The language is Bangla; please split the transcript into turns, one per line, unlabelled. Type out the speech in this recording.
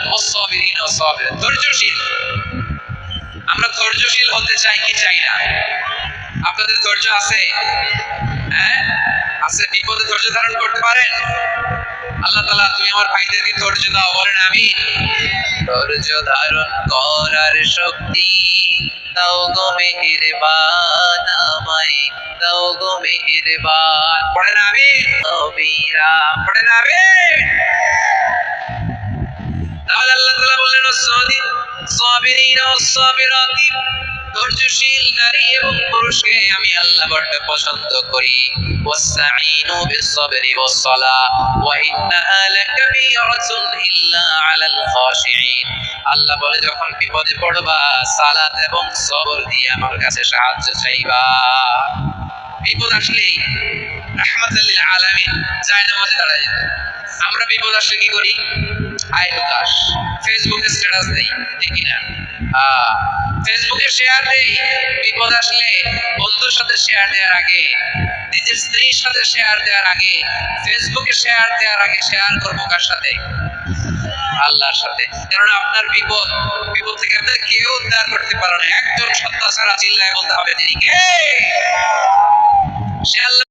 ওয়াস-সাবিরিন ওয়াস-সাবিরাত, ধৈর্যশীল। আমরা ধৈর্যশীল হতে চাই কি চাই না? আপনাদের ধৈর্য আছে? হ্যাঁ আছে? বিপদে ধৈর্য ধারণ করতে পারেন? আল্লাহ তাআলা তুমি আমার ভাইদেরকে ধৈর্য দাও, বলেন আমিন। ধৈর্য ধারণ করার শক্তি দাও গো মেহেরবান, আমায় দাও গো মেহেরবান, পড়েন আমিন। নবীরা পড়েন আমিন। তাহলে আল্লাহ তাআলা বললেন ওয়াস-সাবিরিন ওয়াস-সাবিরাত, ধৈর্যশীল নারী এবং পুরুষকে আমি আল্লাহ বড় পছন্দ করি। ওয়াসতাঈনু বিস-সাবরি ওয়াস-সালাহ ওয়া ইন্নাহা লাকাবীরাতুন ইল্লা আলাল খাশিঈন। আল্লাহ বলে যখন বিপদে পড়বা সালাত এবং সবর দিয়ে আমার কাছে সাহায্য চাইবা। বিপদ আসলেই রাহমাতুল লিল আলামিন যায় নামাজে দাঁড়ায় যেত। আমরা বিপদ আসলে কি করি? আয় উদাস, ফেসবুকে স্ট্যাটাস দেই, ঠিক না? ফেসবুকে শেয়ার দেই। বিপদ আসলে বন্ধুর সাথে শেয়ার দেওয়ার আগে, নিজের স্ত্রীর সাথে শেয়ার দেওয়ার আগে, ফেসবুকে শেয়ার দেওয়ার আগে শেয়ার করবো কার সাথে? আল্লাহর সাথে। কারণ আপনার বিপদ থেকে আপনার কেউ উদ্ধার করতে পারে না। একজন সত্তা ছাড়া চিল্লায় বলতে হবে তিনি কে? সে আল্লাহ।